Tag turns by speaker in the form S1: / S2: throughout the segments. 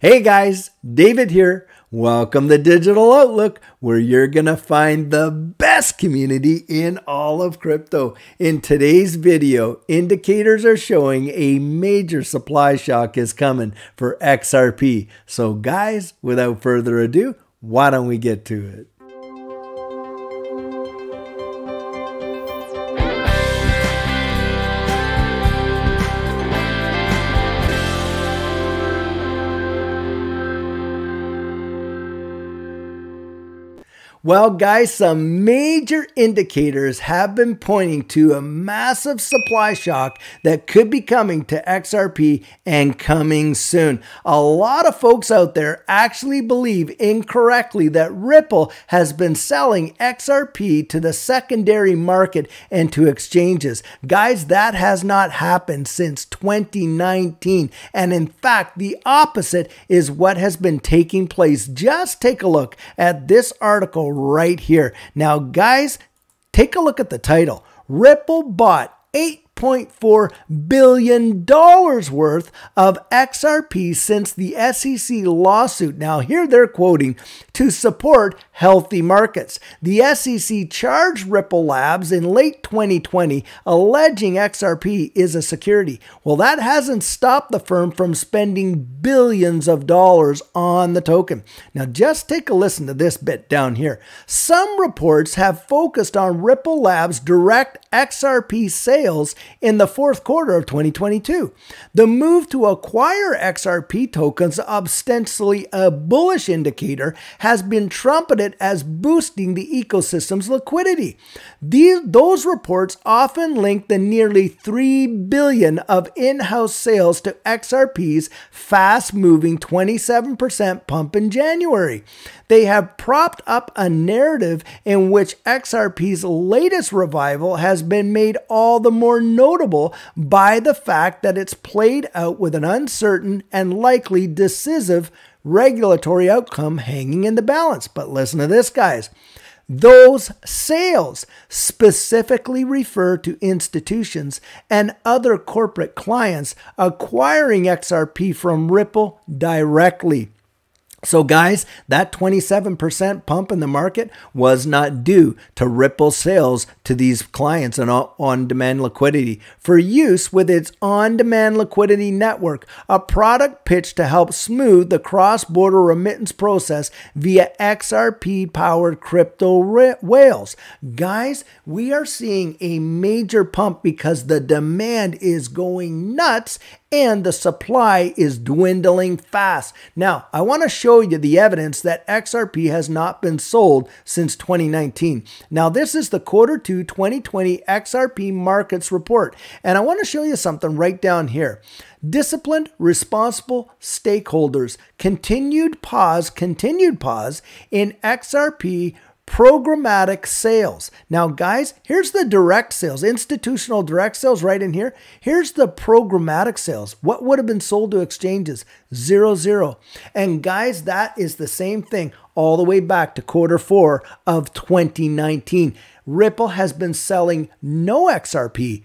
S1: Hey guys, David here. Welcome to Digital Outlook, where you're going to find the best community in all of crypto. In today's video, indicators are showing a major supply shock is coming for XRP. So guys, without further ado, why don't we get to it? Well, guys, some major indicators have been pointing to a massive supply shock that could be coming to XRP and coming soon. A lot of folks out there actually believe incorrectly that Ripple has been selling XRP to the secondary market and to exchanges. Guys, that has not happened since 2019. And in fact, the opposite is what has been taking place. Just take a look at this article right here. Now, guys, take a look at the title. Ripple bought $8.4 billion worth of XRP since the SEC lawsuit. Now, here they're quoting, to support healthy markets. The SEC charged Ripple Labs in late 2020, alleging XRP is a security. Well, that hasn't stopped the firm from spending billions of dollars on the token. Now, just take a listen to this bit down here. Some reports have focused on Ripple Labs' direct XRP sales in the fourth quarter of 2022. The move to acquire XRP tokens, ostensibly a bullish indicator, has been trumpeted as boosting the ecosystem's liquidity. Those reports often link the nearly $3 billion of in-house sales to XRP's fast-moving 27% pump in January. They have propped up a narrative in which XRP's latest revival has been made all the more notable by the fact that it's played out with an uncertain and likely decisive regulatory outcome hanging in the balance. But listen to this, guys. Those sales specifically refer to institutions and other corporate clients acquiring XRP from Ripple directly. So guys, that 27% pump in the market was not due to Ripple sales to these clients and on-demand liquidity for use with its on-demand liquidity network, a product pitched to help smooth the cross-border remittance process via XRP-powered crypto whales. Guys, we are seeing a major pump because the demand is going nuts and the supply is dwindling fast. Now, I want to show you the evidence that XRP has not been sold since 2019. Now, this is the Q2 2020 XRP markets report, and I want to show you something right down here. Disciplined, responsible stakeholders, continued pause in XRP programmatic sales. Now, guys, here's the direct sales, institutional direct sales right in here. Here's the programmatic sales. What would have been sold to exchanges? 0. And guys, that is the same thing all the way back to Q4 of 2019. Ripple has been selling no XRP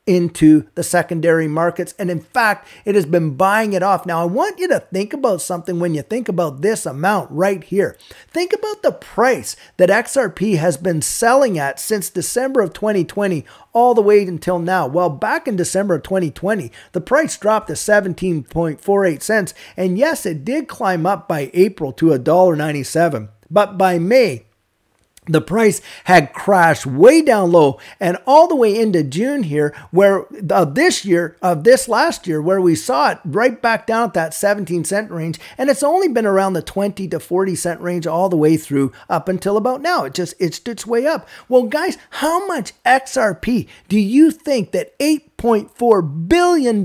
S1: into the secondary markets. And in fact, it has been buying it off. Now, I want you to think about something when you think about this amount right here. Think about the price that XRP has been selling at since December of 2020 all the way until now. Well, back in December of 2020, the price dropped to 17.48 cents. And yes, it did climb up by April to $1.97. But by May, the price had crashed way down low and all the way into June here, where this last year, where we saw it right back down at that 17-cent range. And it's only been around the 20 to 40-cent range all the way through up until about now. It's its way up. Well, guys, how much XRP do you think that $8.4 billion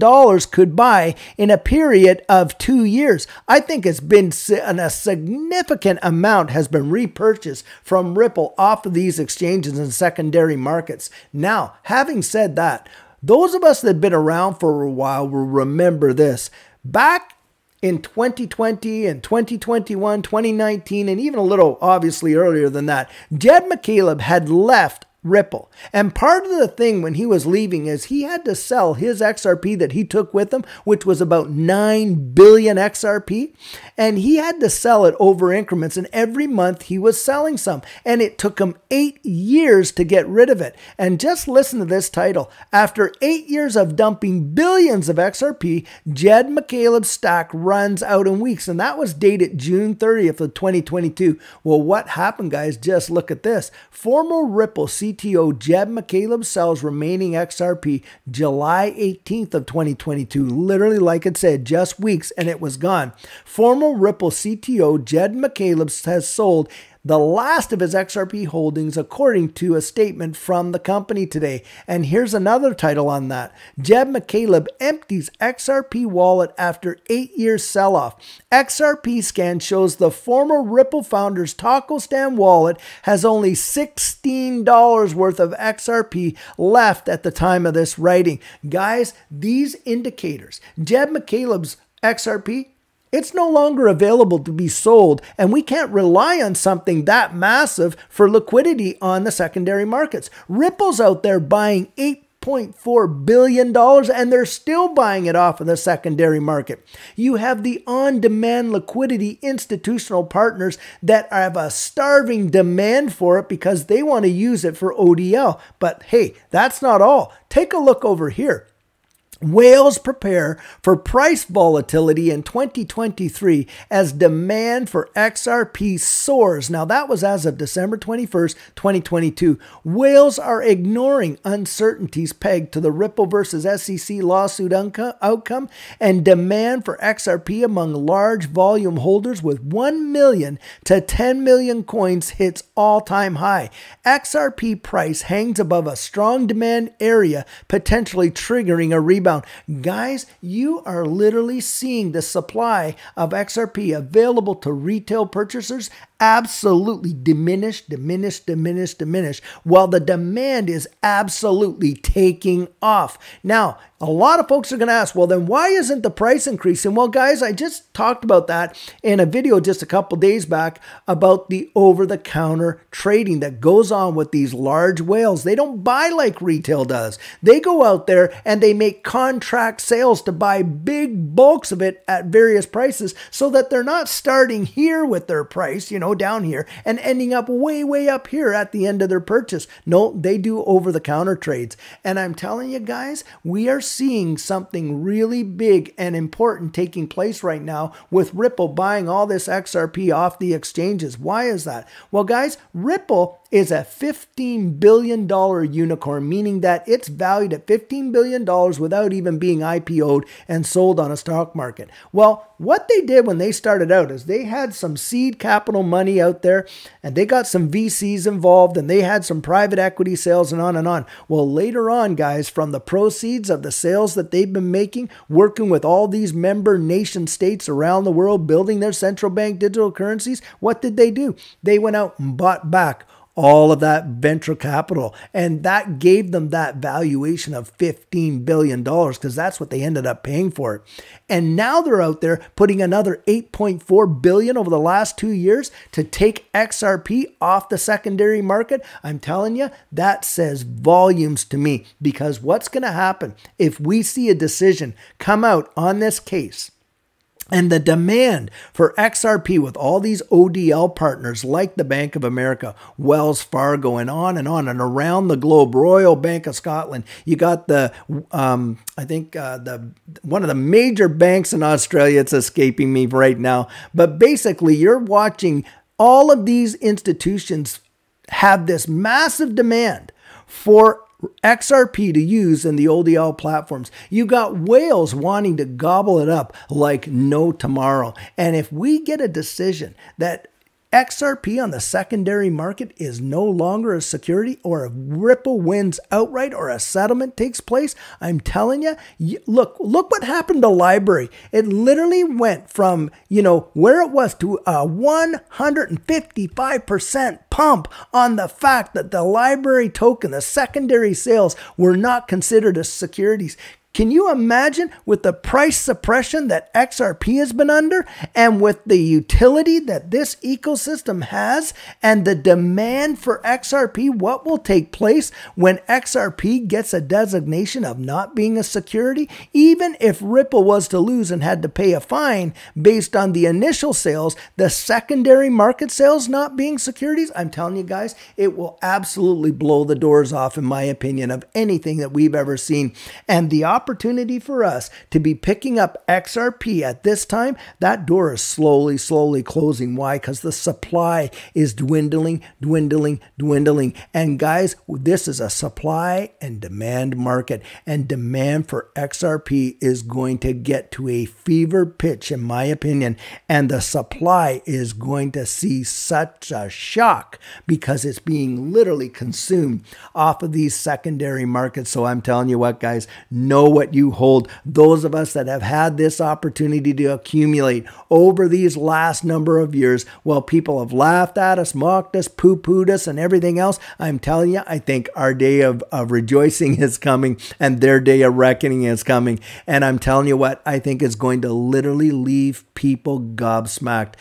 S1: could buy in a period of 2 years? I think it's been a significant amount has been repurchased from Ripple off of these exchanges and secondary markets. Now, having said that, those of us that have been around for a while will remember this. Back in 2020 and 2021, 2019, and even a little obviously earlier than that, Jed McCaleb had left Ripple. And part of the thing when he was leaving is he had to sell his XRP that he took with him, which was about 9 billion XRP. And he had to sell it over increments. And every month he was selling some. And it took him 8 years to get rid of it. And just listen to this title. After 8 years of dumping billions of XRP, Jed McCaleb's stack runs out in weeks. And that was dated June 30th of 2022. Well, what happened, guys? Just look at this. Former Ripple CTO Jed McCaleb sells remaining XRP July 18th of 2022. Literally, like it said, just weeks and it was gone. Former Ripple CTO Jed McCaleb has sold the last of his XRP holdings according to a statement from the company today. And here's another title on that. Jed McCaleb empties XRP wallet after 8 years sell-off. XRP scan shows the former Ripple founder's taco stand wallet has only $16 worth of XRP left at the time of this writing. Guys, these indicators, Jed McCaleb's XRP, it's no longer available to be sold, and we can't rely on something that massive for liquidity on the secondary markets. Ripple's out there buying $8.4 billion, and they're still buying it off of the secondary market. You have the on-demand liquidity institutional partners that have a starving demand for it because they want to use it for ODL. But hey, that's not all. Take a look over here. Whales prepare for price volatility in 2023 as demand for XRP soars. Now, that was as of December 21st, 2022. Whales are ignoring uncertainties pegged to the Ripple versus SEC lawsuit outcome and demand for XRP among large volume holders with 1 million to 10 million coins hits all-time high. XRP price hangs above a strong demand area, potentially triggering a rebound. Guys, you are literally seeing the supply of XRP available to retail purchasers absolutely diminish, while the demand is absolutely taking off. Now, a lot of folks are going to ask, well, then why isn't the price increasing? Well, guys, I just talked about that in a video just a couple days back about the over-the-counter trading that goes on with these large whales. They don't buy like retail does. They go out there and they make contract sales to buy big bulks of it at various prices so that they're not starting here with their price, down here and ending up way up here at the end of their purchase. No, they do over-the-counter trades. And I'm telling you guys, we are seeing something really big and important taking place right now with Ripple buying all this XRP off the exchanges. Why is that? Well, guys, Ripple is a $15 billion unicorn, meaning that it's valued at $15 billion without even being IPO'd and sold on a stock market. Well, what they did when they started out is they had some seed capital money out there and they got some VCs involved and they had some private equity sales and on and on. Well, later on, guys, from the proceeds of the sales that they've been making, working with all these member nation states around the world, building their central bank digital currencies, what did they do? They went out and bought back all of that venture capital. And that gave them that valuation of $15 billion because that's what they ended up paying for it. And now they're out there putting another $8.4 billion over the last 2 years to take XRP off the secondary market. I'm telling you, that says volumes to me, because what's going to happen if we see a decision come out on this case? And the demand for XRP with all these ODL partners like the Bank of America, Wells Fargo, and on and around the globe, Royal Bank of Scotland. You got the, I think one of the major banks in Australia. It's escaping me right now. But basically, you're watching all of these institutions have this massive demand for XRP to use in the ODL platforms. You got whales wanting to gobble it up like no tomorrow. And if we get a decision that XRP on the secondary market is no longer a security, or if Ripple wins outright or a settlement takes place, I'm telling you, look what happened to Library. It literally went from, where it was to a 155% pump on the fact that the Library token, the secondary sales, were not considered as securities. Can you imagine with the price suppression that XRP has been under and with the utility that this ecosystem has and the demand for XRP, what will take place when XRP gets a designation of not being a security? Even if Ripple was to lose and had to pay a fine based on the initial sales, the secondary market sales not being securities, I'm telling you guys, it will absolutely blow the doors off, in my opinion, of anything that we've ever seen. And the opportunity for us to be picking up XRP at this time, that door is slowly closing. Why? Because the supply is dwindling. And guys, this is a supply and demand market, and demand for XRP is going to get to a fever pitch, in my opinion, and the supply is going to see such a shock because it's being literally consumed off of these secondary markets. So I'm telling you what, guys, know what you hold. Those of us that have had this opportunity to accumulate over these last number of years, while people have laughed at us, mocked us, poo-pooed us, and everything else, I'm telling you, I think our day of rejoicing is coming and their day of reckoning is coming. And I'm telling you what, I think it's going to literally leave people gobsmacked.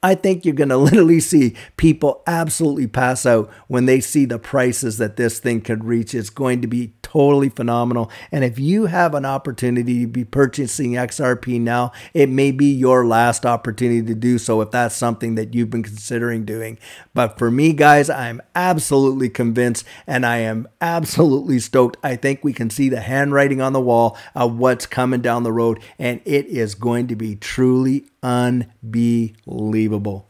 S1: I think you're going to literally see people absolutely pass out when they see the prices that this thing could reach. It's going to be totally phenomenal. And if you have an opportunity to be purchasing XRP now, it may be your last opportunity to do so if that's something that you've been considering doing. But for me, guys, I'm absolutely convinced and I am absolutely stoked. I think we can see the handwriting on the wall of what's coming down the road, and it is going to be truly unbelievable.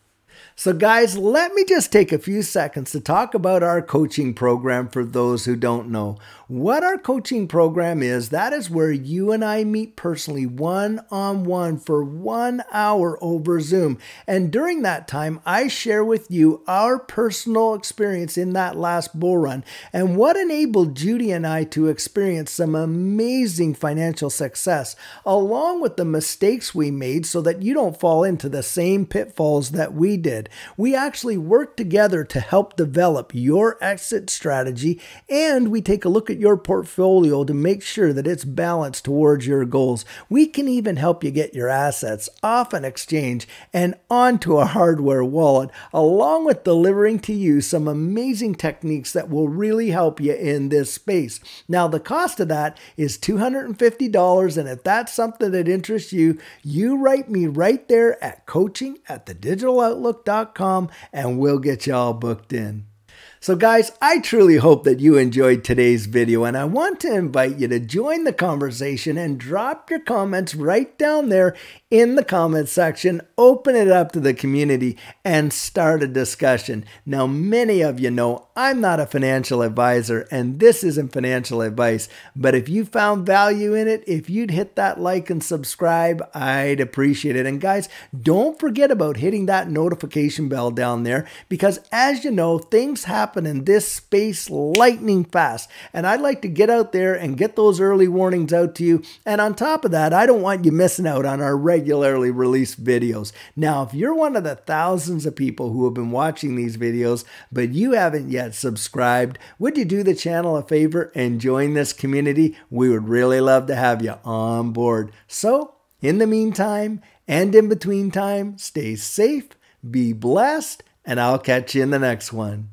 S1: So guys, let me just take a few seconds to talk about our coaching program for those who don't know. What our coaching program is, that is where you and I meet personally one-on-one for 1 hour over Zoom. And during that time, I share with you our personal experience in that last bull run and what enabled Judy and I to experience some amazing financial success, along with the mistakes we made so that you don't fall into the same pitfalls that we did. We actually work together to help develop your exit strategy, and we take a look at your portfolio to make sure that it's balanced towards your goals. We can even help you get your assets off an exchange and onto a hardware wallet, along with delivering to you some amazing techniques that will really help you in this space. Now, the cost of that is $250, and if that's something that interests you, you write me right there at coaching@thedigital.outlook.com and we'll get you all booked in. So guys, I truly hope that you enjoyed today's video, and I want to invite you to join the conversation and drop your comments right down there in the comment section. Open it up to the community and start a discussion. Now, many of you know I'm not a financial advisor and this isn't financial advice, but if you found value in it, if you'd hit that like and subscribe, I'd appreciate it. And guys, don't forget about hitting that notification bell down there, because as you know, things happen in this space lightning fast, and I'd like to get out there and get those early warnings out to you. And on top of that, I don't want you missing out on our regularly released videos. Now, if you're one of the thousands of people who have been watching these videos, but you haven't yet subscribed, would you do the channel a favor and join this community? We would really love to have you on board. So, in the meantime, and in between time, stay safe, be blessed, and I'll catch you in the next one.